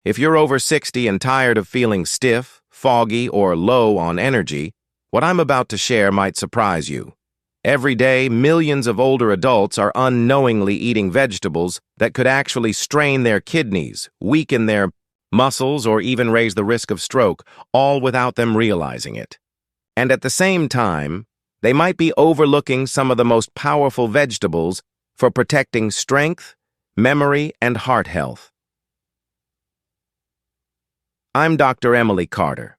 If you're over 60 and tired of feeling stiff, foggy, or low on energy, what I'm about to share might surprise you. Every day, millions of older adults are unknowingly eating vegetables that could actually strain their kidneys, weaken their muscles, or even raise the risk of stroke, all without them realizing it. And at the same time, they might be overlooking some of the most powerful vegetables for protecting strength, memory, and heart health. I'm Dr. Emily Carter.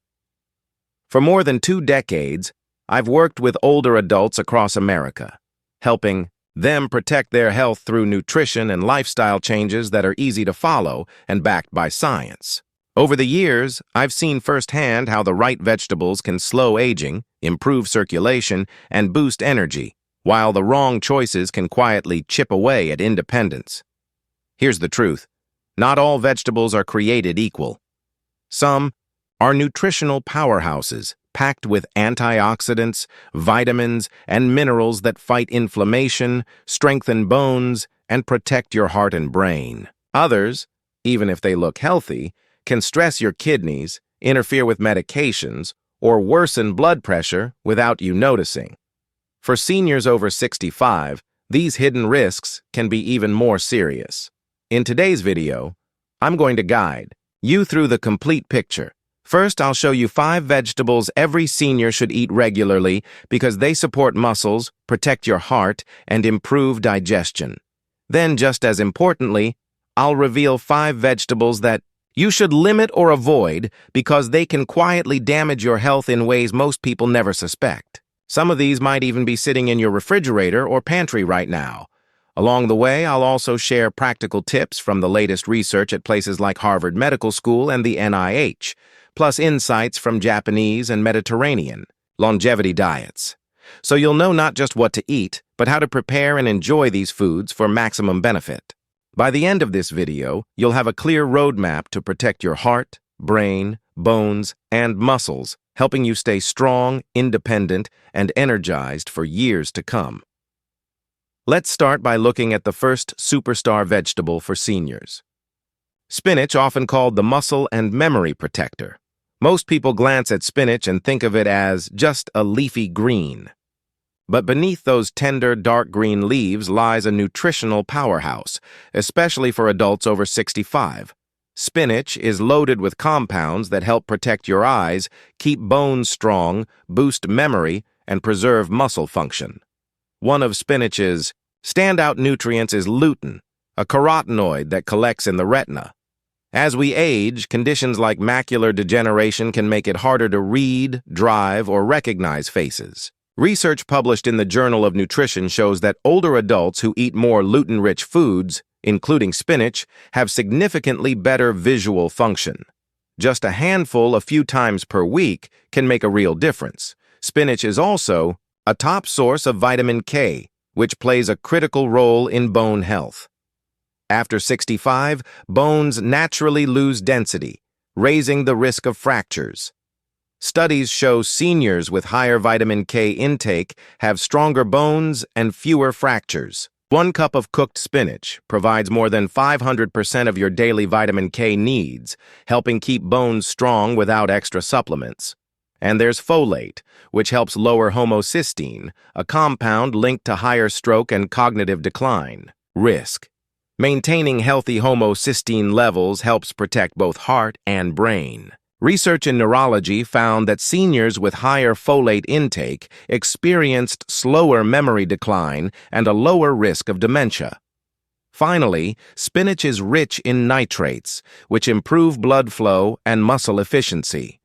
For more than 2 decades, I've worked with older adults across America, helping them protect their health through nutrition and lifestyle changes that are easy to follow and backed by science. Over the years, I've seen firsthand how the right vegetables can slow aging, improve circulation, and boost energy, while the wrong choices can quietly chip away at independence. Here's the truth. Not all vegetables are created equal. Some are nutritional powerhouses, packed with antioxidants, vitamins, and minerals that fight inflammation, strengthen bones, and protect your heart and brain. Others, even if they look healthy, can stress your kidneys, interfere with medications, or worsen blood pressure without you noticing. For seniors over 65, these hidden risks can be even more serious. In today's video, I'm going to guide you through the complete picture. First, I'll show you 5 vegetables every senior should eat regularly because they support muscles, protect your heart, and improve digestion. Then, just as importantly, I'll reveal 5 vegetables that you should limit or avoid because they can quietly damage your health in ways most people never suspect. Some of these might even be sitting in your refrigerator or pantry right now. Along the way, I'll also share practical tips from the latest research at places like Harvard Medical School and the NIH, plus insights from Japanese and Mediterranean longevity diets. So you'll know not just what to eat, but how to prepare and enjoy these foods for maximum benefit. By the end of this video, you'll have a clear roadmap to protect your heart, brain, bones, and muscles, helping you stay strong, independent, and energized for years to come. Let's start by looking at the first superstar vegetable for seniors. Spinach, often called the muscle and memory protector. Most people glance at spinach and think of it as just a leafy green. But beneath those tender, dark green leaves lies a nutritional powerhouse, especially for adults over 65. Spinach is loaded with compounds that help protect your eyes, keep bones strong, boost memory, and preserve muscle function. One of spinach's standout nutrients is lutein, a carotenoid that collects in the retina. As we age, conditions like macular degeneration can make it harder to read, drive, or recognize faces. Research published in the Journal of Nutrition shows that older adults who eat more lutein-rich foods, including spinach, have significantly better visual function. Just a handful a few times per week can make a real difference. Spinach is also a top source of vitamin K, which plays a critical role in bone health. After 65, bones naturally lose density, raising the risk of fractures. Studies show seniors with higher vitamin K intake have stronger bones and fewer fractures. 1 cup of cooked spinach provides more than 500% of your daily vitamin K needs, helping keep bones strong without extra supplements. And there's folate, which helps lower homocysteine, a compound linked to higher stroke and cognitive decline risk. Maintaining healthy homocysteine levels helps protect both heart and brain. Research in neurology found that seniors with higher folate intake experienced slower memory decline and a lower risk of dementia. Finally, spinach is rich in nitrates, which improve blood flow and muscle efficiency.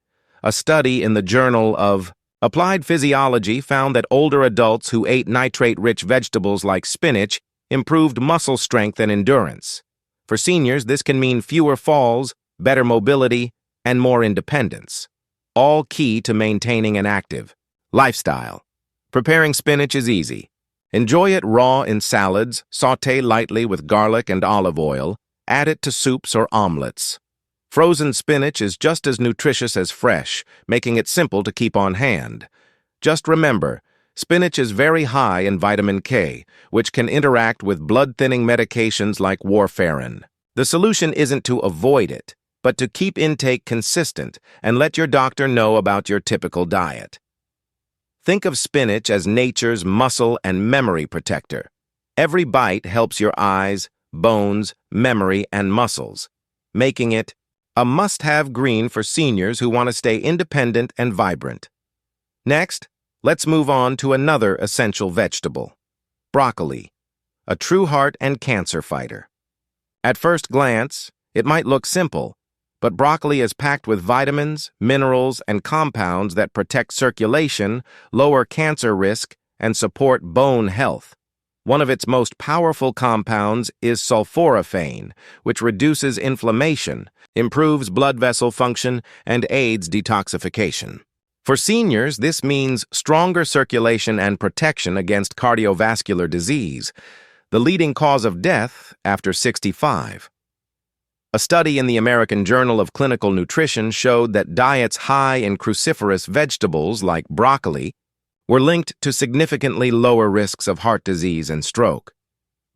A study in the Journal of Applied Physiology found that older adults who ate nitrate-rich vegetables like spinach improved muscle strength and endurance. For seniors, this can mean fewer falls, better mobility, and more independence, all key to maintaining an active lifestyle. Preparing spinach is easy. Enjoy it raw in salads, sauté lightly with garlic and olive oil, add it to soups or omelets. Frozen spinach is just as nutritious as fresh, making it simple to keep on hand. Just remember, spinach is very high in vitamin K, which can interact with blood-thinning medications like warfarin. The solution isn't to avoid it, but to keep intake consistent and let your doctor know about your typical diet. Think of spinach as nature's muscle and memory protector. Every bite helps your eyes, bones, memory, and muscles, making it a must-have green for seniors who want to stay independent and vibrant. Next, let's move on to another essential vegetable, broccoli, a true heart and cancer fighter. At first glance, it might look simple, but broccoli is packed with vitamins, minerals, and compounds that protect circulation, lower cancer risk, and support bone health. One of its most powerful compounds is sulforaphane, which reduces inflammation, improves blood vessel function, and aids detoxification. For seniors, this means stronger circulation and protection against cardiovascular disease, the leading cause of death after 65. A study in the American Journal of Clinical Nutrition showed that diets high in cruciferous vegetables like broccoli were linked to significantly lower risks of heart disease and stroke.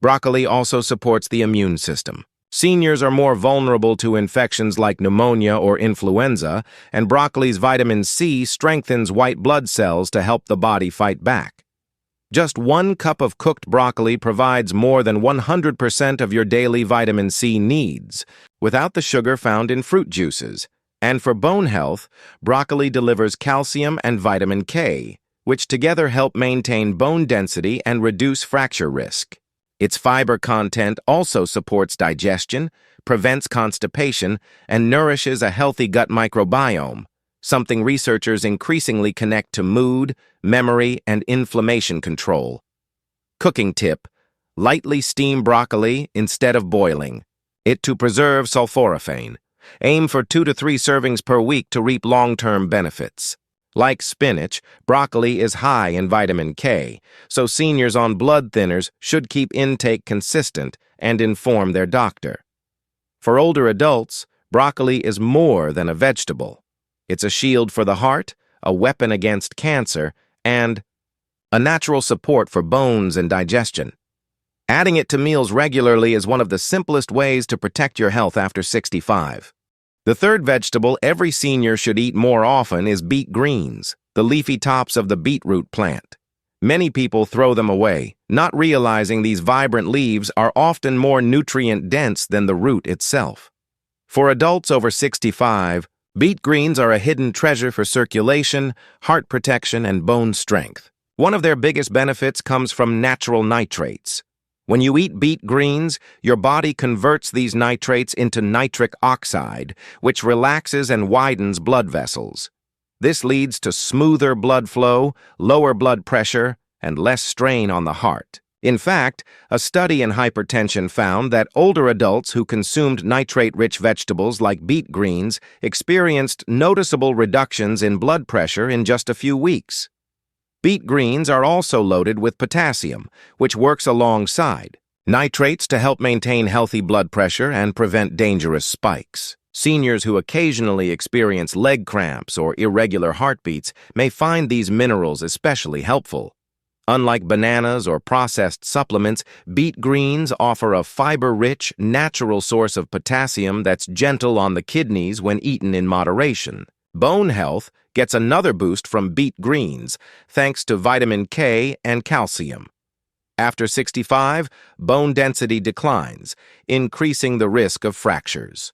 Broccoli also supports the immune system. Seniors are more vulnerable to infections like pneumonia or influenza, and broccoli's vitamin C strengthens white blood cells to help the body fight back. Just 1 cup of cooked broccoli provides more than 100% of your daily vitamin C needs, without the sugar found in fruit juices. And for bone health, broccoli delivers calcium and vitamin K, which together help maintain bone density and reduce fracture risk. Its fiber content also supports digestion, prevents constipation, and nourishes a healthy gut microbiome, something researchers increasingly connect to mood, memory, and inflammation control. Cooking tip: lightly steam broccoli instead of boiling it to preserve sulforaphane. Aim for 2 to 3 servings per week to reap long-term benefits. Like spinach, broccoli is high in vitamin K, so seniors on blood thinners should keep intake consistent and inform their doctor. For older adults, broccoli is more than a vegetable. It's a shield for the heart, a weapon against cancer, and a natural support for bones and digestion. Adding it to meals regularly is one of the simplest ways to protect your health after 65. The third vegetable every senior should eat more often is beet greens, the leafy tops of the beetroot plant. Many people throw them away, not realizing these vibrant leaves are often more nutrient-dense than the root itself. For adults over 65, beet greens are a hidden treasure for circulation, heart protection, and bone strength. One of their biggest benefits comes from natural nitrates. When you eat beet greens, your body converts these nitrates into nitric oxide, which relaxes and widens blood vessels. This leads to smoother blood flow, lower blood pressure, and less strain on the heart. In fact, a study in hypertension found that older adults who consumed nitrate-rich vegetables like beet greens experienced noticeable reductions in blood pressure in just a few weeks. Beet greens are also loaded with potassium, which works alongside nitrates to help maintain healthy blood pressure and prevent dangerous spikes. Seniors who occasionally experience leg cramps or irregular heartbeats may find these minerals especially helpful. Unlike bananas or processed supplements, beet greens offer a fiber-rich, natural source of potassium that's gentle on the kidneys when eaten in moderation. Bone health gets another boost from beet greens, thanks to vitamin K and calcium. After 65, bone density declines, increasing the risk of fractures.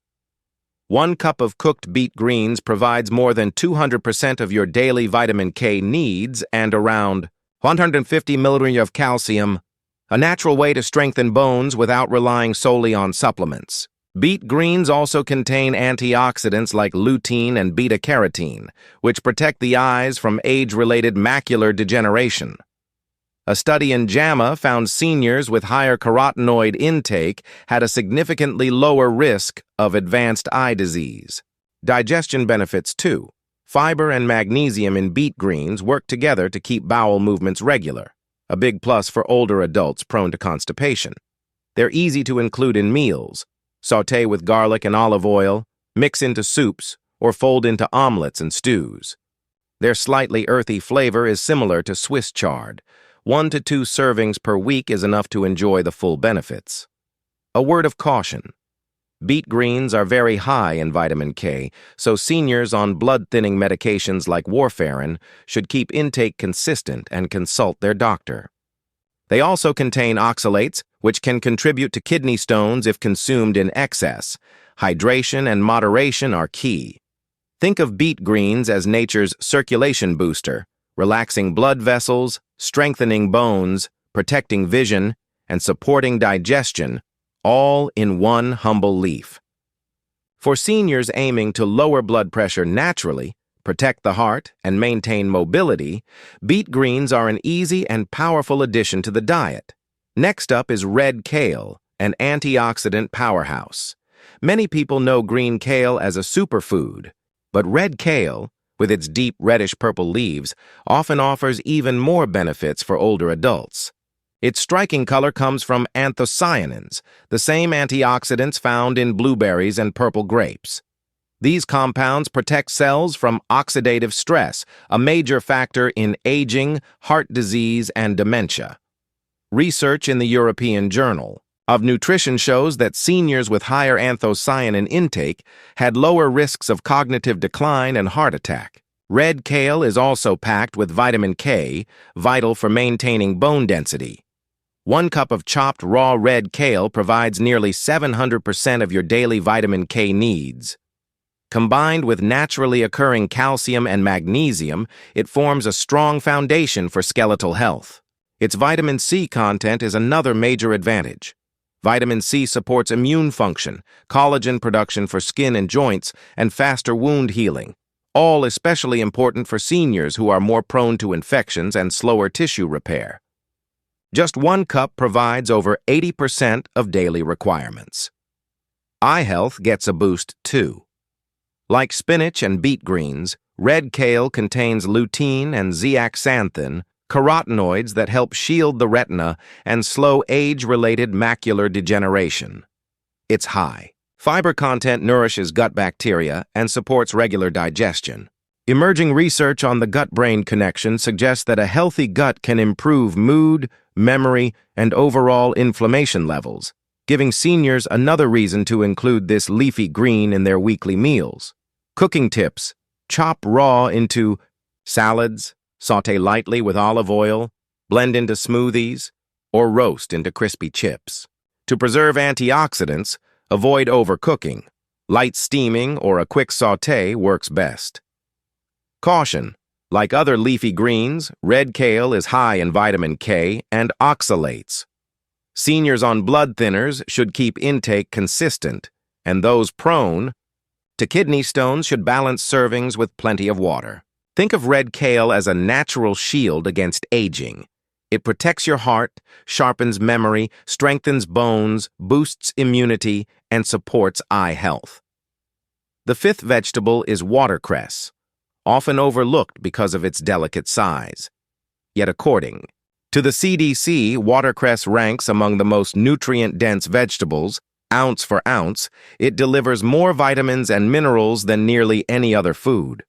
1 cup of cooked beet greens provides more than 200% of your daily vitamin K needs and around 150 milligrams of calcium, a natural way to strengthen bones without relying solely on supplements. Beet greens also contain antioxidants like lutein and beta-carotene, which protect the eyes from age-related macular degeneration. A study in JAMA found seniors with higher carotenoid intake had a significantly lower risk of advanced eye disease. Digestion benefits too. Fiber and magnesium in beet greens work together to keep bowel movements regular, a big plus for older adults prone to constipation. They're easy to include in meals. Sauté with garlic and olive oil, mix into soups, or fold into omelets and stews. Their slightly earthy flavor is similar to Swiss chard. 1 to 2 servings per week is enough to enjoy the full benefits. A word of caution. Beet greens are very high in vitamin K, so seniors on blood-thinning medications like warfarin should keep intake consistent and consult their doctor. They also contain oxalates, which can contribute to kidney stones if consumed in excess. Hydration and moderation are key. Think of beet greens as nature's circulation booster, relaxing blood vessels, strengthening bones, protecting vision, and supporting digestion, all in one humble leaf. For seniors aiming to lower blood pressure naturally, protect the heart, and maintain mobility, beet greens are an easy and powerful addition to the diet. Next up is red kale, an antioxidant powerhouse. Many people know green kale as a superfood, but red kale, with its deep reddish-purple leaves, often offers even more benefits for older adults. Its striking color comes from anthocyanins, the same antioxidants found in blueberries and purple grapes. These compounds protect cells from oxidative stress, a major factor in aging, heart disease, and dementia. Research in the European Journal of Nutrition shows that seniors with higher anthocyanin intake had lower risks of cognitive decline and heart attack. Red kale is also packed with vitamin K, vital for maintaining bone density. 1 cup of chopped raw red kale provides nearly 700% of your daily vitamin K needs. Combined with naturally occurring calcium and magnesium, it forms a strong foundation for skeletal health. Its vitamin C content is another major advantage. Vitamin C supports immune function, collagen production for skin and joints, and faster wound healing, all especially important for seniors who are more prone to infections and slower tissue repair. Just 1 cup provides over 80% of daily requirements. Eye health gets a boost too. Like spinach and beet greens, red kale contains lutein and zeaxanthin, carotenoids that help shield the retina and slow age-related macular degeneration. It's high. Fiber content nourishes gut bacteria and supports regular digestion. Emerging research on the gut-brain connection suggests that a healthy gut can improve mood, memory, and overall inflammation levels, giving seniors another reason to include this leafy green in their weekly meals. Cooking tips: chop raw into salads, saute lightly with olive oil, blend into smoothies, or roast into crispy chips. To preserve antioxidants, avoid overcooking. Light steaming or a quick saute works best. Caution: like other leafy greens, red kale is high in vitamin K and oxalates. Seniors on blood thinners should keep intake consistent, and those prone to kidney stones should balance servings with plenty of water. Think of red kale as a natural shield against aging. It protects your heart, sharpens memory, strengthens bones, boosts immunity, and supports eye health. The 5th vegetable is watercress, often overlooked because of its delicate size. Yet according to the CDC, watercress ranks among the most nutrient-dense vegetables. Ounce for ounce, it delivers more vitamins and minerals than nearly any other food.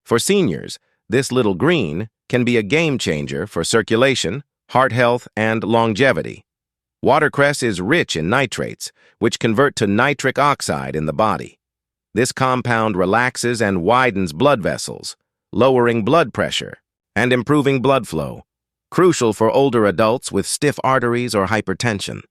For seniors, this little green can be a game-changer for circulation, heart health, and longevity. Watercress is rich in nitrates, which convert to nitric oxide in the body. This compound relaxes and widens blood vessels, lowering blood pressure and improving blood flow, crucial for older adults with stiff arteries or hypertension.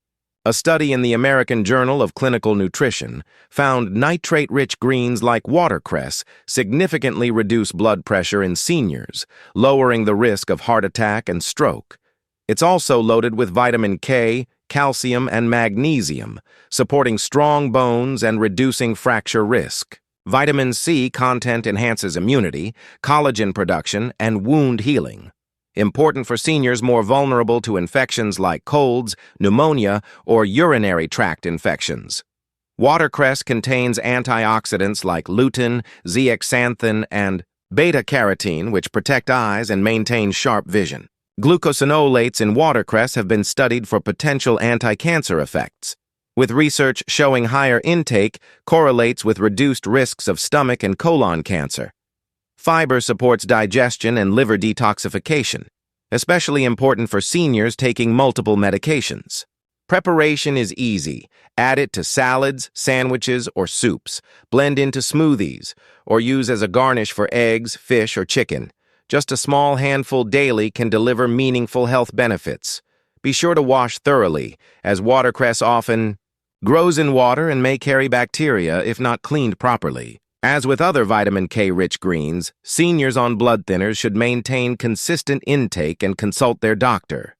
A study in the American Journal of Clinical Nutrition found nitrate-rich greens like watercress significantly reduce blood pressure in seniors, lowering the risk of heart attack and stroke. It's also loaded with vitamin K, calcium, and magnesium, supporting strong bones and reducing fracture risk. Vitamin C content enhances immunity, collagen production, and wound healing. Important for seniors more vulnerable to infections like colds, pneumonia, or urinary tract infections. Watercress contains antioxidants like lutein, zeaxanthin, and beta-carotene, which protect eyes and maintain sharp vision. Glucosinolates in watercress have been studied for potential anti-cancer effects, with research showing higher intake correlates with reduced risks of stomach and colon cancer. Fiber supports digestion and liver detoxification, especially important for seniors taking multiple medications. Preparation is easy. Add it to salads, sandwiches, or soups. Blend into smoothies, or use as a garnish for eggs, fish, or chicken. Just a small handful daily can deliver meaningful health benefits. Be sure to wash thoroughly, as watercress often grows in water and may carry bacteria if not cleaned properly. As with other vitamin K-rich greens, seniors on blood thinners should maintain consistent intake and consult their doctor.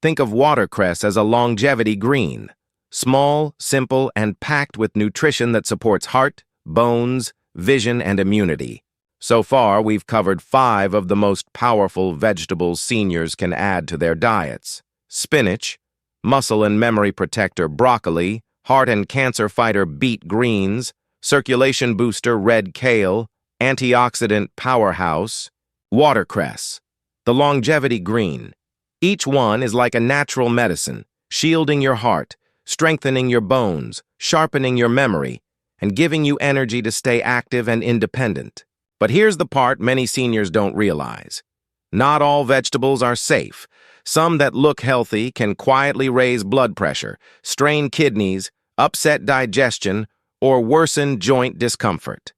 Think of watercress as a longevity green. Small, simple, and packed with nutrition that supports heart, bones, vision, and immunity. So far, we've covered 5 of the most powerful vegetables seniors can add to their diets: spinach, muscle and memory protector broccoli, heart and cancer fighter beet greens, circulation booster red kale, antioxidant powerhouse, watercress, the longevity green. Each one is like a natural medicine, shielding your heart, strengthening your bones, sharpening your memory, and giving you energy to stay active and independent. But here's the part many seniors don't realize. Not all vegetables are safe. Some that look healthy can quietly raise blood pressure, strain kidneys, upset digestion, or worsen joint discomfort.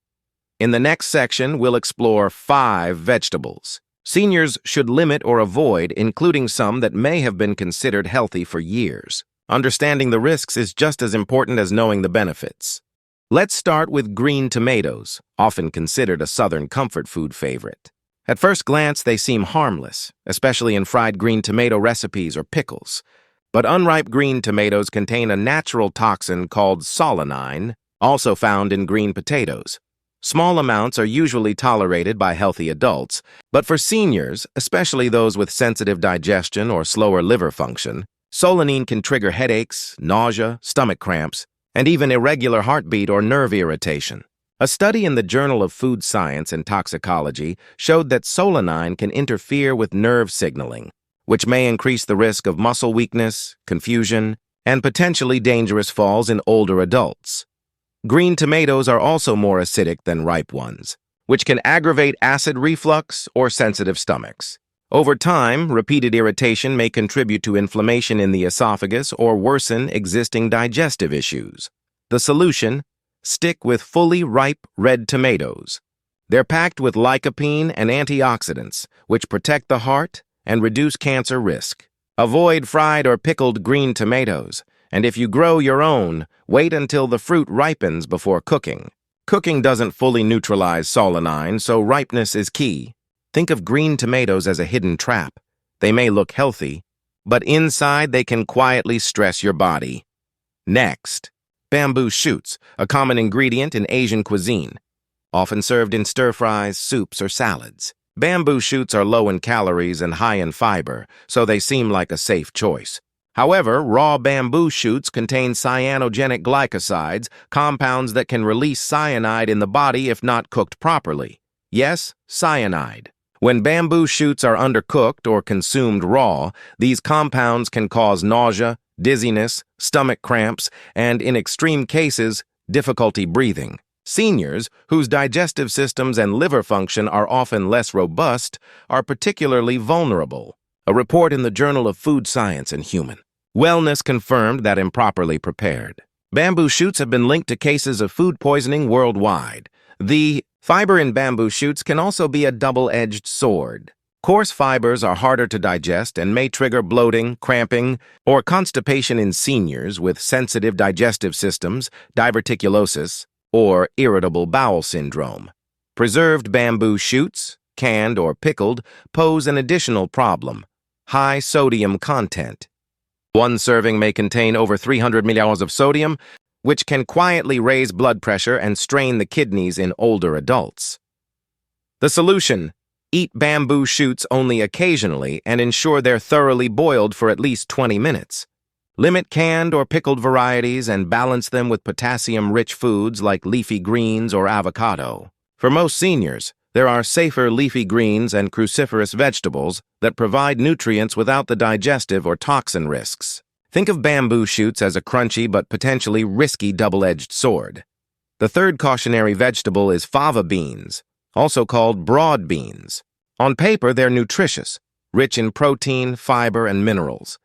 In the next section, we'll explore 5 vegetables seniors should limit or avoid, including some that may have been considered healthy for years. Understanding the risks is just as important as knowing the benefits. Let's start with green tomatoes, often considered a Southern comfort food favorite. At first glance, they seem harmless, especially in fried green tomato recipes or pickles. But unripe green tomatoes contain a natural toxin called solanine, also found in green potatoes. Small amounts are usually tolerated by healthy adults, but for seniors, especially those with sensitive digestion or slower liver function, solanine can trigger headaches, nausea, stomach cramps, and even irregular heartbeat or nerve irritation. A study in the Journal of Food Science and Toxicology showed that solanine can interfere with nerve signaling, which may increase the risk of muscle weakness, confusion, and potentially dangerous falls in older adults. Green tomatoes are also more acidic than ripe ones, which can aggravate acid reflux or sensitive stomachs. Over time, repeated irritation may contribute to inflammation in the esophagus or worsen existing digestive issues. The solution: stick with fully ripe red tomatoes. They're packed with lycopene and antioxidants, which protect the heart and reduce cancer risk. Avoid fried or pickled green tomatoes, and if you grow your own, wait until the fruit ripens before cooking. Cooking doesn't fully neutralize solanine, so ripeness is key. Think of green tomatoes as a hidden trap. They may look healthy, but inside they can quietly stress your body. Next, bamboo shoots, a common ingredient in Asian cuisine, often served in stir-fries, soups, or salads. Bamboo shoots are low in calories and high in fiber, so they seem like a safe choice. However, raw bamboo shoots contain cyanogenic glycosides, compounds that can release cyanide in the body if not cooked properly. Yes, cyanide. When bamboo shoots are undercooked or consumed raw, these compounds can cause nausea, dizziness, stomach cramps, and, in extreme cases, difficulty breathing. Seniors, whose digestive systems and liver function are often less robust, are particularly vulnerable. A report in the Journal of Food Science and Human Wellness confirmed that improperly prepared, bamboo shoots have been linked to cases of food poisoning worldwide. The fiber in bamboo shoots can also be a double-edged sword. Coarse fibers are harder to digest and may trigger bloating, cramping, or constipation in seniors with sensitive digestive systems, diverticulosis, or irritable bowel syndrome. Preserved bamboo shoots, canned or pickled, pose an additional problem: high sodium content. One serving may contain over 300 milligrams of sodium, which can quietly raise blood pressure and strain the kidneys in older adults. The solution: eat bamboo shoots only occasionally and ensure they're thoroughly boiled for at least 20 minutes. Limit canned or pickled varieties and balance them with potassium-rich foods like leafy greens or avocado. For most seniors, there are safer leafy greens and cruciferous vegetables that provide nutrients without the digestive or toxin risks. Think of bamboo shoots as a crunchy but potentially risky double-edged sword. The third cautionary vegetable is fava beans, also called broad beans. On paper, they're nutritious, rich in protein, fiber, and minerals.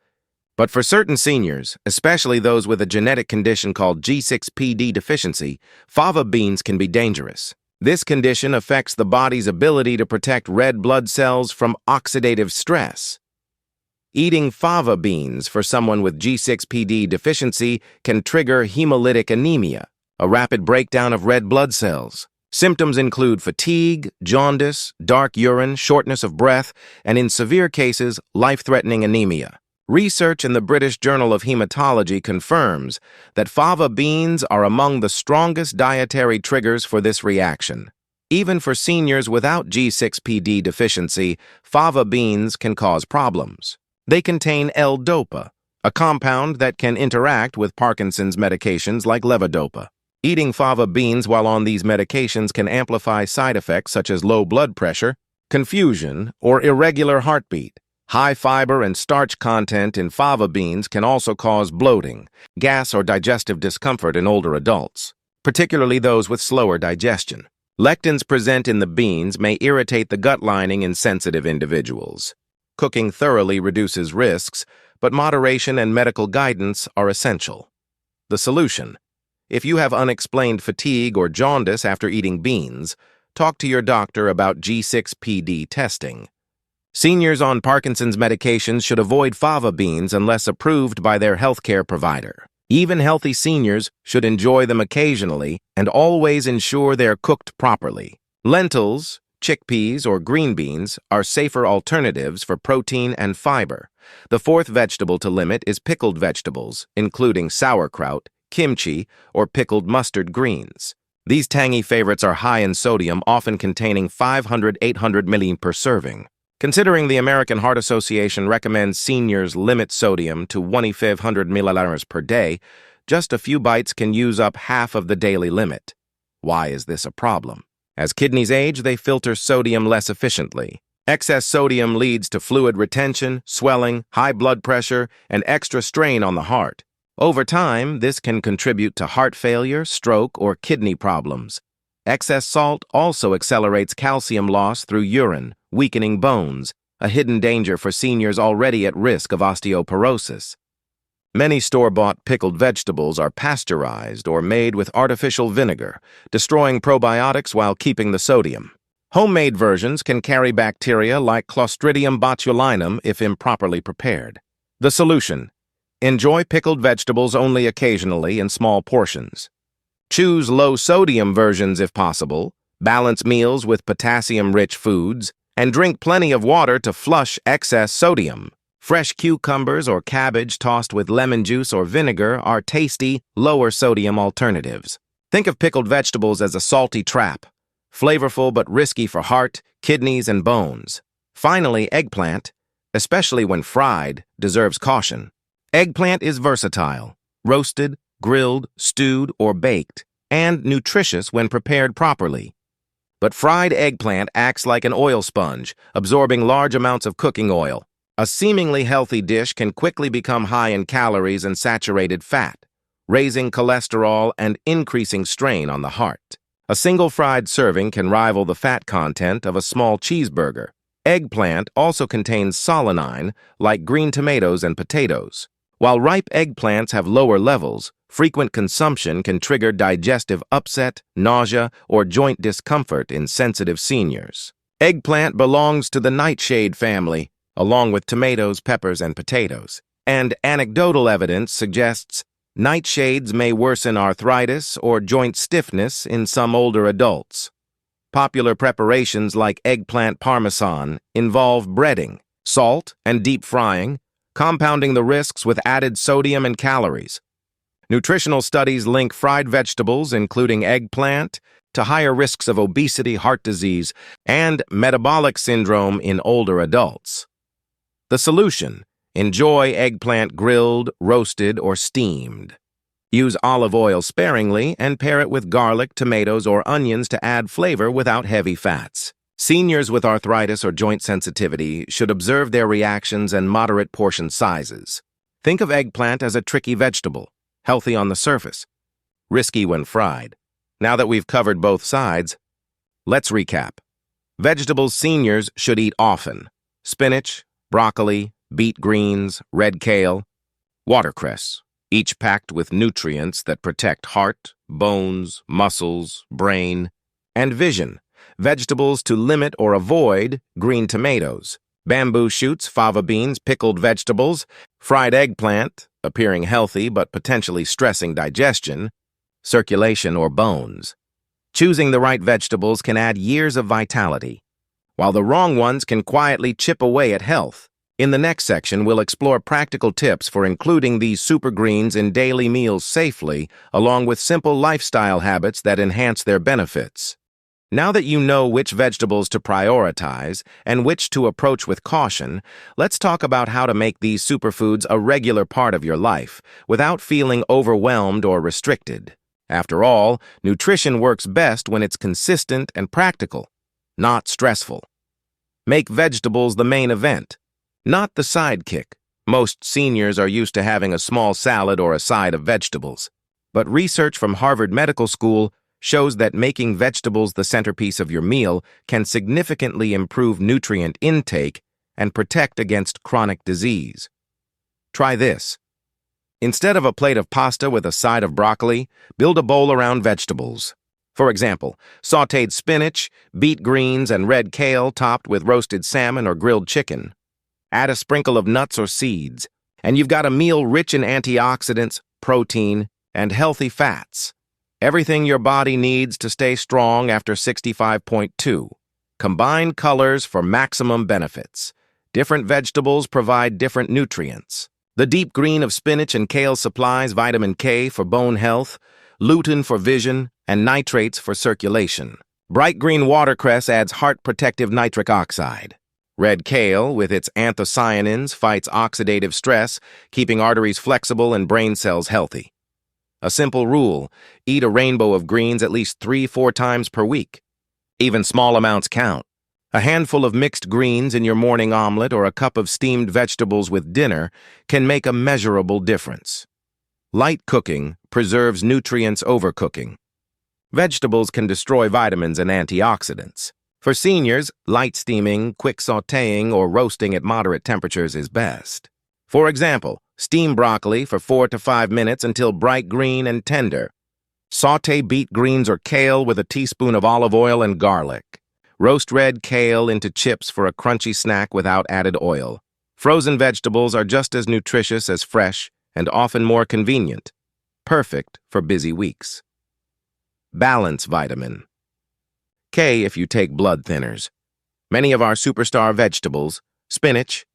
But for certain seniors, especially those with a genetic condition called G6PD deficiency, fava beans can be dangerous. This condition affects the body's ability to protect red blood cells from oxidative stress. Eating fava beans for someone with G6PD deficiency can trigger hemolytic anemia, a rapid breakdown of red blood cells. Symptoms include fatigue, jaundice, dark urine, shortness of breath, and in severe cases, life-threatening anemia. Research in the British Journal of Hematology confirms that fava beans are among the strongest dietary triggers for this reaction. Even for seniors without G6PD deficiency, fava beans can cause problems. They contain L-dopa, a compound that can interact with Parkinson's medications like levodopa. Eating fava beans while on these medications can amplify side effects such as low blood pressure, confusion, or irregular heartbeat. High fiber and starch content in fava beans can also cause bloating, gas, or digestive discomfort in older adults, particularly those with slower digestion. Lectins present in the beans may irritate the gut lining in sensitive individuals. Cooking thoroughly reduces risks, but moderation and medical guidance are essential. The solution: if you have unexplained fatigue or jaundice after eating beans, talk to your doctor about G6PD testing. Seniors on Parkinson's medications should avoid fava beans unless approved by their healthcare provider. Even healthy seniors should enjoy them occasionally and always ensure they're cooked properly. Lentils, chickpeas, or green beans are safer alternatives for protein and fiber. The fourth vegetable to limit is pickled vegetables, including sauerkraut, kimchi, or pickled mustard greens. These tangy favorites are high in sodium, often containing 500–800 mg per serving. Considering the American Heart Association recommends seniors limit sodium to 1,500 milliliters per day, just a few bites can use up half of the daily limit. Why is this a problem? As kidneys age, they filter sodium less efficiently. Excess sodium leads to fluid retention, swelling, high blood pressure, and extra strain on the heart. Over time, this can contribute to heart failure, stroke, or kidney problems. Excess salt also accelerates calcium loss through urine, weakening bones, a hidden danger for seniors already at risk of osteoporosis. Many store-bought pickled vegetables are pasteurized or made with artificial vinegar, destroying probiotics while keeping the sodium. Homemade versions can carry bacteria like Clostridium botulinum if improperly prepared. The solution: enjoy pickled vegetables only occasionally in small portions. Choose low-sodium versions if possible, balance meals with potassium-rich foods, and drink plenty of water to flush excess sodium. Fresh cucumbers or cabbage tossed with lemon juice or vinegar are tasty, lower-sodium alternatives. Think of pickled vegetables as a salty trap, flavorful but risky for heart, kidneys, and bones. Finally, eggplant, especially when fried, deserves caution. Eggplant is versatile: roasted, grilled, stewed, or baked, and nutritious when prepared properly. But fried eggplant acts like an oil sponge, absorbing large amounts of cooking oil. A seemingly healthy dish can quickly become high in calories and saturated fat, raising cholesterol and increasing strain on the heart. A single fried serving can rival the fat content of a small cheeseburger. Eggplant also contains solanine, like green tomatoes and potatoes. While ripe eggplants have lower levels, frequent consumption can trigger digestive upset, nausea, or joint discomfort in sensitive seniors. Eggplant belongs to the nightshade family, along with tomatoes, peppers, and potatoes. And anecdotal evidence suggests nightshades may worsen arthritis or joint stiffness in some older adults. Popular preparations like eggplant parmesan involve breading, salt, and deep frying, compounding the risks with added sodium and calories. Nutritional studies link fried vegetables, including eggplant, to higher risks of obesity, heart disease, and metabolic syndrome in older adults. The solution: enjoy eggplant grilled, roasted, or steamed. Use olive oil sparingly and pair it with garlic, tomatoes, or onions to add flavor without heavy fats. Seniors with arthritis or joint sensitivity should observe their reactions and moderate portion sizes. Think of eggplant as a tricky vegetable, healthy on the surface, risky when fried. Now that we've covered both sides, let's recap. Vegetables seniors should eat often: spinach, broccoli, beet greens, red kale. Watercress, each packed with nutrients that protect heart, bones, muscles, brain, and vision. Vegetables to limit or avoid: green tomatoes, bamboo shoots, fava beans, pickled vegetables, fried eggplant, appearing healthy but potentially stressing digestion, circulation, or bones. Choosing the right vegetables can add years of vitality, while the wrong ones can quietly chip away at health. In the next section, we'll explore practical tips for including these super greens in daily meals safely, along with simple lifestyle habits that enhance their benefits. Now that you know which vegetables to prioritize and which to approach with caution, let's talk about how to make these superfoods a regular part of your life without feeling overwhelmed or restricted. After all, nutrition works best when it's consistent and practical, not stressful. Make vegetables the main event, not the sidekick. Most seniors are used to having a small salad or a side of vegetables. But research from Harvard Medical School shows that making vegetables the centerpiece of your meal can significantly improve nutrient intake and protect against chronic disease. Try this. Instead of a plate of pasta with a side of broccoli, build a bowl around vegetables. For example, sautéed spinach, beet greens, and red kale topped with roasted salmon or grilled chicken. Add a sprinkle of nuts or seeds, and you've got a meal rich in antioxidants, protein, and healthy fats. Everything your body needs to stay strong after 65.2. Combined colors for maximum benefits. Different vegetables provide different nutrients. The deep green of spinach and kale supplies vitamin K for bone health, lutein for vision, and nitrates for circulation. Bright green watercress adds heart-protective nitric oxide. Red kale, with its anthocyanins, fights oxidative stress, keeping arteries flexible and brain cells healthy. A simple rule: eat a rainbow of greens at least 3-4 times per week. Even small amounts count. A handful of mixed greens in your morning omelet or a cup of steamed vegetables with dinner can make a measurable difference. Light cooking preserves nutrients over cooking. Vegetables can destroy vitamins and antioxidants. For seniors, light steaming, quick sautéing, or roasting at moderate temperatures is best. For example, steam broccoli for 4 to 5 minutes until bright green and tender. Sauté beet greens or kale with a teaspoon of olive oil and garlic. Roast red kale into chips for a crunchy snack without added oil. Frozen vegetables are just as nutritious as fresh and often more convenient. Perfect for busy weeks. Balance vitamin K if you take blood thinners. Many of our superstar vegetables, spinach,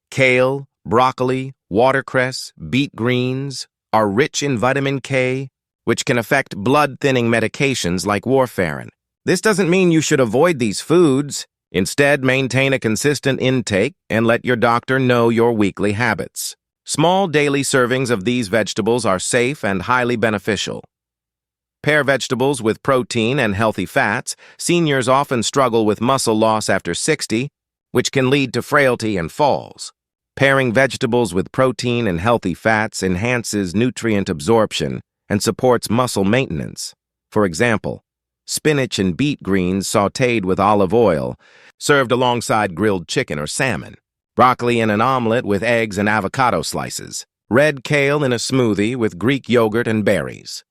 kale, broccoli, watercress, beet greens, are rich in vitamin K, which can affect blood-thinning medications like warfarin. This doesn't mean you should avoid these foods. Instead, maintain a consistent intake and let your doctor know your weekly habits. Small daily servings of these vegetables are safe and highly beneficial. Pair vegetables with protein and healthy fats. Seniors often struggle with muscle loss after 60, which can lead to frailty and falls. Pairing vegetables with protein and healthy fats enhances nutrient absorption and supports muscle maintenance. For example, spinach and beet greens sautéed with olive oil, served alongside grilled chicken or salmon. Broccoli in an omelet with eggs and avocado slices. Red kale in a smoothie with Greek yogurt and berries.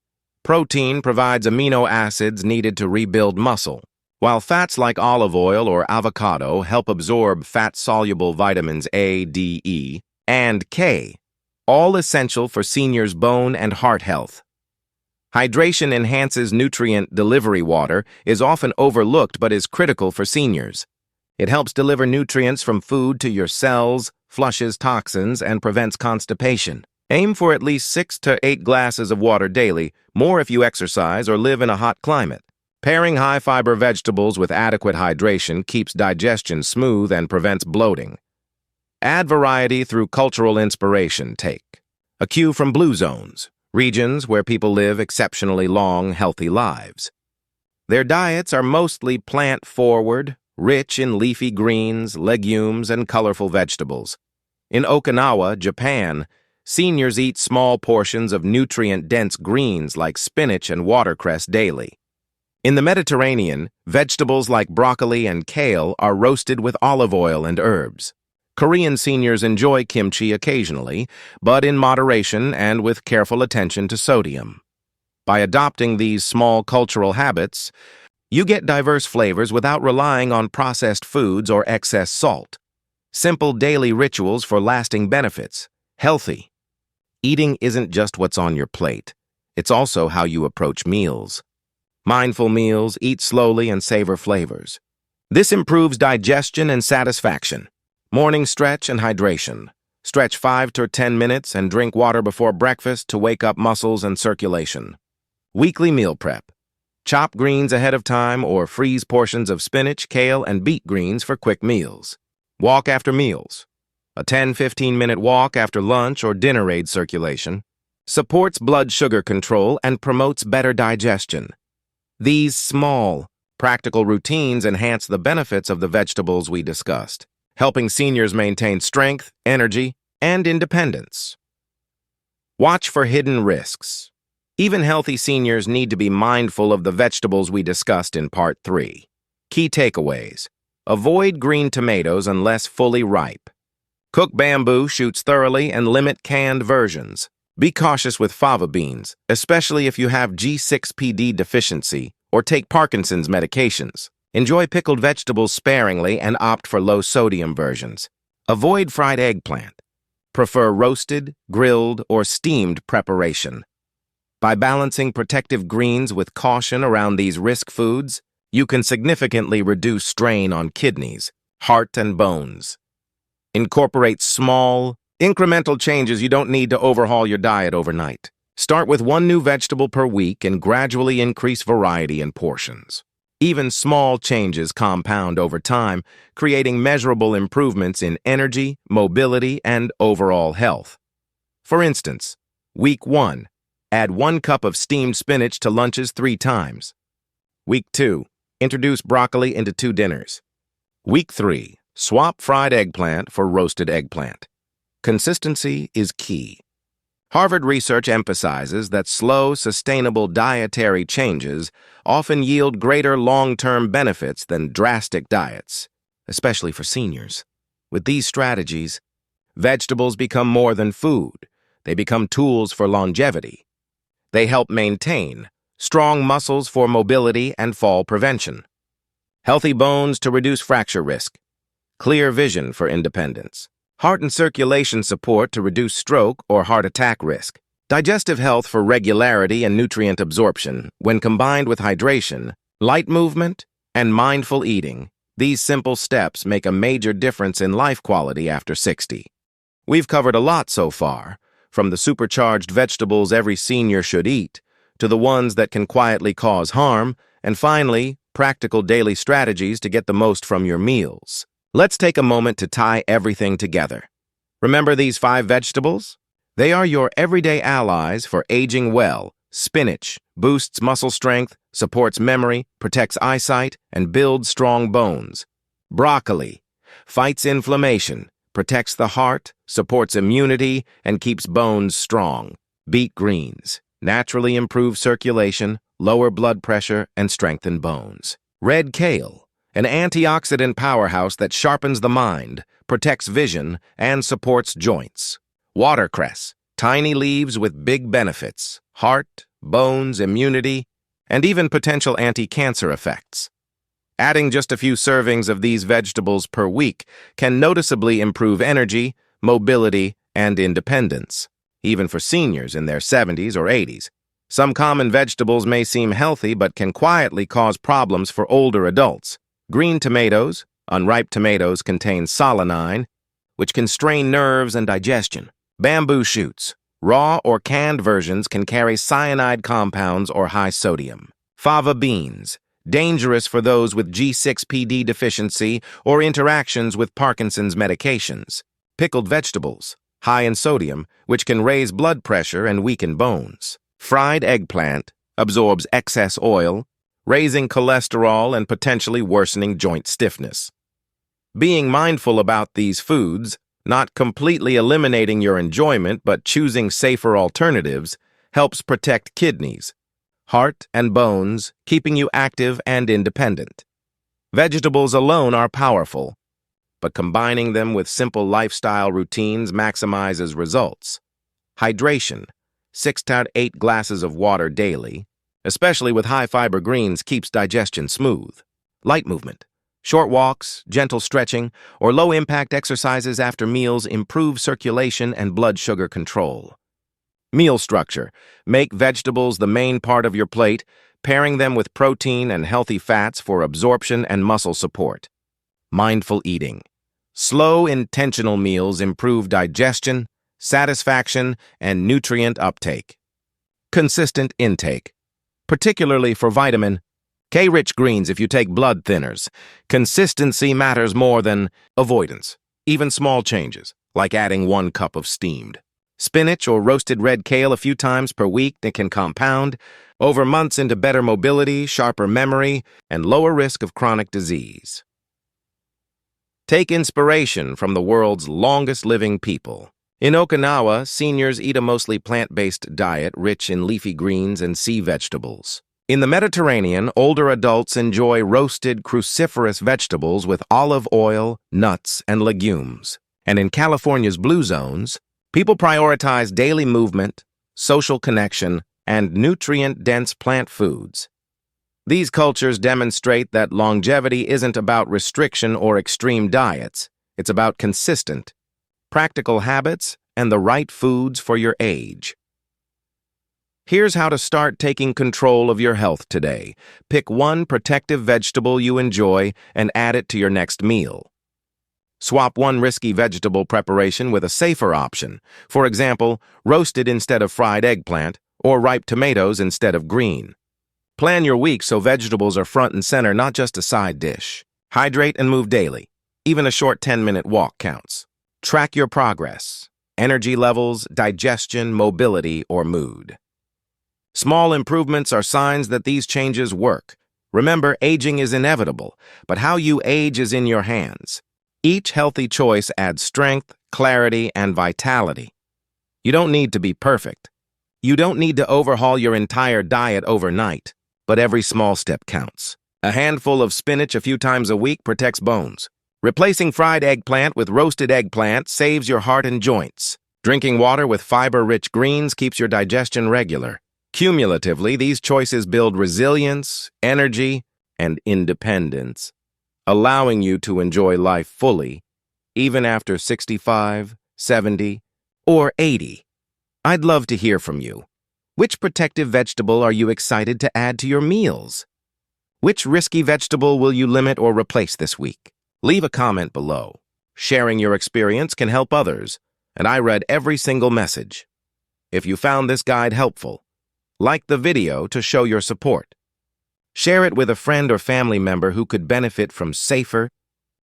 Protein provides amino acids needed to rebuild muscle, while fats like olive oil or avocado help absorb fat-soluble vitamins A, D, E, and K, all essential for seniors' bone and heart health. Hydration enhances nutrient delivery. Water is often overlooked but is critical for seniors. It helps deliver nutrients from food to your cells, flushes toxins, and prevents constipation. Aim for at least 6 to 8 glasses of water daily, more if you exercise or live in a hot climate. Pairing high-fiber vegetables with adequate hydration keeps digestion smooth and prevents bloating. Add variety through cultural inspiration. Take a cue from blue zones, regions where people live exceptionally long, healthy lives. Their diets are mostly plant-forward, rich in leafy greens, legumes, and colorful vegetables. In Okinawa, Japan, seniors eat small portions of nutrient-dense greens like spinach and watercress daily. In the Mediterranean, vegetables like broccoli and kale are roasted with olive oil and herbs. Korean seniors enjoy kimchi occasionally, but in moderation and with careful attention to sodium. By adopting these small cultural habits, you get diverse flavors without relying on processed foods or excess salt. Simple daily rituals for lasting benefits. Healthy. Eating isn't just what's on your plate. It's also how you approach meals. Mindful meals, eat slowly and savor flavors. This improves digestion and satisfaction. Morning stretch and hydration. Stretch 5 to 10 minutes and drink water before breakfast to wake up muscles and circulation. Weekly meal prep. Chop greens ahead of time or freeze portions of spinach, kale, and beet greens for quick meals. Walk after meals. A 10-15-minute walk after lunch or dinner aids circulation. Supports blood sugar control and promotes better digestion. These small, practical routines enhance the benefits of the vegetables we discussed, helping seniors maintain strength, energy, and independence. Watch for hidden risks. Even healthy seniors need to be mindful of the vegetables we discussed in Part 3. Key takeaways. Avoid green tomatoes unless fully ripe. Cook bamboo shoots thoroughly and limit canned versions. Be cautious with fava beans, especially if you have G6PD deficiency or take Parkinson's medications. Enjoy pickled vegetables sparingly and opt for low-sodium versions. Avoid fried eggplant. Prefer roasted, grilled, or steamed preparation. By balancing protective greens with caution around these risk foods, you can significantly reduce strain on kidneys, heart, and bones. Incorporate small, incremental changes. You don't need to overhaul your diet overnight. Start with one new vegetable per week and gradually increase variety and portions. Even small changes compound over time, creating measurable improvements in energy, mobility, and overall health. For instance, Week 1, add 1 cup of steamed spinach to lunches 3 times. Week 2, introduce broccoli into 2 dinners. Week 3, swap fried eggplant for roasted eggplant. Consistency is key. Harvard research emphasizes that slow, sustainable dietary changes often yield greater long-term benefits than drastic diets, especially for seniors. With these strategies, vegetables become more than food. They become tools for longevity. They help maintain strong muscles for mobility and fall prevention, healthy bones to reduce fracture risk, clear vision for independence, heart and circulation support to reduce stroke or heart attack risk, digestive health for regularity and nutrient absorption. When combined with hydration, light movement, and mindful eating, these simple steps make a major difference in life quality after 60. We've covered a lot so far, from the supercharged vegetables every senior should eat, to the ones that can quietly cause harm, and finally, practical daily strategies to get the most from your meals. Let's take a moment to tie everything together. Remember these 5 vegetables? They are your everyday allies for aging well. Spinach boosts muscle strength, supports memory, protects eyesight, and builds strong bones. Broccoli fights inflammation, protects the heart, supports immunity, and keeps bones strong. Beet greens naturally improve circulation, lower blood pressure, and strengthen bones. Red kale, an antioxidant powerhouse that sharpens the mind, protects vision, and supports joints. Watercress, tiny leaves with big benefits, heart, bones, immunity, and even potential anti-cancer effects. Adding just a few servings of these vegetables per week can noticeably improve energy, mobility, and independence, even for seniors in their 70s or 80s. Some common vegetables may seem healthy but can quietly cause problems for older adults. Green tomatoes, unripe tomatoes, contain solanine, which can strain nerves and digestion. Bamboo shoots, raw or canned versions, can carry cyanide compounds or high sodium. Fava beans, dangerous for those with G6PD deficiency or interactions with Parkinson's medications. Pickled vegetables, high in sodium, which can raise blood pressure and weaken bones. Fried eggplant absorbs excess oil, raising cholesterol and potentially worsening joint stiffness. Being mindful about these foods, not completely eliminating your enjoyment but choosing safer alternatives, helps protect kidneys, heart, and bones, keeping you active and independent. Vegetables alone are powerful, but combining them with simple lifestyle routines maximizes results. Hydration, 6 to 8 glasses of water daily, especially with high-fiber greens, keeps digestion smooth. Light movement, short walks, gentle stretching, or low-impact exercises after meals improve circulation and blood sugar control. Meal structure, make vegetables the main part of your plate, pairing them with protein and healthy fats for absorption and muscle support. Mindful eating, slow, intentional meals improve digestion, satisfaction, and nutrient uptake. Consistent intake, particularly for vitamin K-rich greens if you take blood thinners. Consistency matters more than avoidance. Even small changes, like adding 1 cup of steamed spinach or roasted red kale a few times per week, that can compound over months into better mobility, sharper memory, and lower risk of chronic disease. Take inspiration from the world's longest-living people. In Okinawa, seniors eat a mostly plant-based diet rich in leafy greens and sea vegetables. In the Mediterranean, older adults enjoy roasted cruciferous vegetables with olive oil, nuts, and legumes. And in California's blue zones, people prioritize daily movement, social connection, and nutrient-dense plant foods. These cultures demonstrate that longevity isn't about restriction or extreme diets. It's about consistent, practical habits and the right foods for your age. Here's how to start taking control of your health today. Pick one protective vegetable you enjoy and add it to your next meal. Swap one risky vegetable preparation with a safer option. For example, roasted instead of fried eggplant, or ripe tomatoes instead of green. Plan your week so vegetables are front and center, not just a side dish. Hydrate and move daily. Even a short 10-minute walk counts. Track your progress, energy levels, digestion, mobility, or mood. Small improvements are signs that these changes work. Remember, aging is inevitable, but how you age is in your hands. Each healthy choice adds strength, clarity, and vitality. You don't need to be perfect. You don't need to overhaul your entire diet overnight, but every small step counts. A handful of spinach a few times a week protects bones. Replacing fried eggplant with roasted eggplant saves your heart and joints. Drinking water with fiber-rich greens keeps your digestion regular. Cumulatively, these choices build resilience, energy, and independence, allowing you to enjoy life fully, even after 65, 70, or 80. I'd love to hear from you. Which protective vegetable are you excited to add to your meals? Which risky vegetable will you limit or replace this week? Leave a comment below. Sharing your experience can help others, and I read every single message. If you found this guide helpful, like the video to show your support. Share it with a friend or family member who could benefit from safer,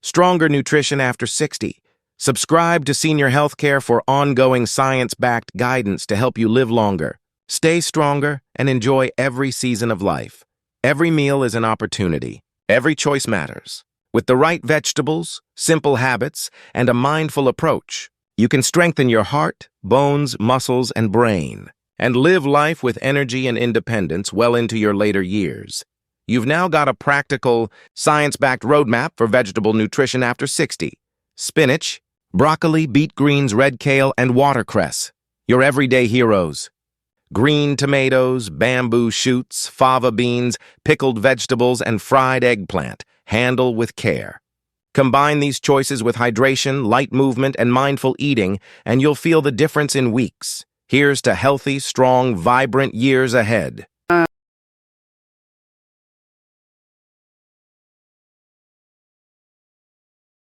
stronger nutrition after 60. Subscribe to Senior Healthcare for ongoing science-backed guidance to help you live longer, stay stronger, and enjoy every season of life. Every meal is an opportunity. Every choice matters. With the right vegetables, simple habits, and a mindful approach, you can strengthen your heart, bones, muscles, and brain, and live life with energy and independence well into your later years. You've now got a practical, science-backed roadmap for vegetable nutrition after 60. Spinach, broccoli, beet greens, red kale, and watercress, your everyday heroes. Green tomatoes, bamboo shoots, fava beans, pickled vegetables, and fried eggplant. Handle with care. Combine these choices with hydration, light movement, and mindful eating, and you'll feel the difference in weeks. Here's to healthy, strong, vibrant years ahead.